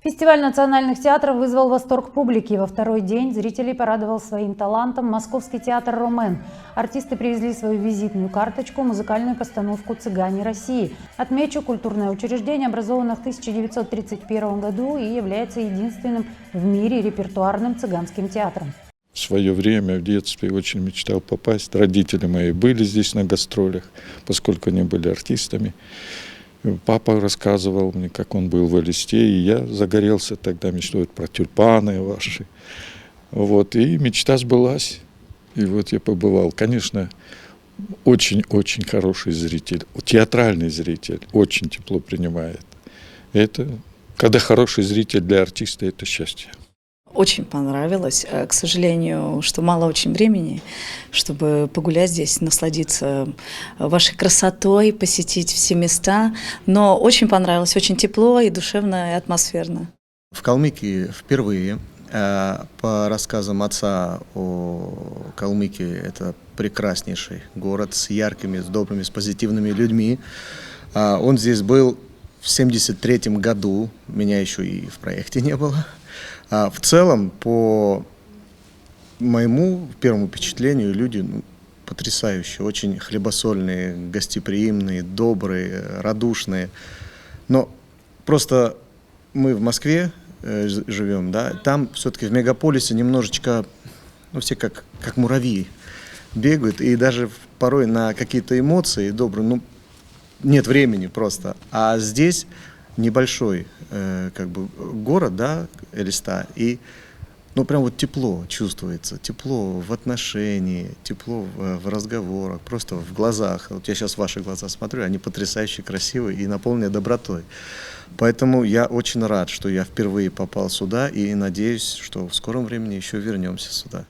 Фестиваль национальных театров вызвал восторг публики. Во второй день зрителей порадовал своим талантом Московский театр «Ромен». Артисты привезли свою визитную карточку, музыкальную постановку «Цыгане России». Отмечу, культурное учреждение образовано в 1931 году и является единственным в мире репертуарным цыганским театром. В свое время, в детстве, очень мечтал попасть. Родители мои были здесь на гастролях, поскольку они были артистами. Папа рассказывал мне, как он был в Элисте, и я загорелся тогда мечтой про тюльпаны ваши. Вот, и мечта сбылась. И вот я побывал. Конечно, очень-очень хороший зритель, театральный зритель, очень тепло принимает. Это, когда хороший зритель для артиста, это счастье. Очень понравилось. К сожалению, что мало очень времени, чтобы погулять здесь, насладиться вашей красотой, посетить все места. Но очень понравилось, очень тепло и душевно, и атмосферно. В Калмыкии впервые. По рассказам отца о Калмыкии, это прекраснейший город с яркими, с добрыми, с позитивными людьми. Он здесь был в 1973 году, меня еще и в проекте не было. В целом, по моему первому впечатлению, люди потрясающие, очень хлебосольные, гостеприимные, добрые, радушные. Но просто мы в Москве живем, да, там все-таки в мегаполисе немножечко, все как муравьи бегают, и даже порой на какие-то эмоции добрые, нет времени просто. А здесь небольшой город, да, Элиста, и прям вот тепло чувствуется, тепло в отношении, тепло в разговорах, просто в глазах. Вот я сейчас в ваши глаза смотрю, они потрясающе красивые и наполнены добротой. Поэтому я очень рад, что я впервые попал сюда и надеюсь, что в скором времени еще вернемся сюда.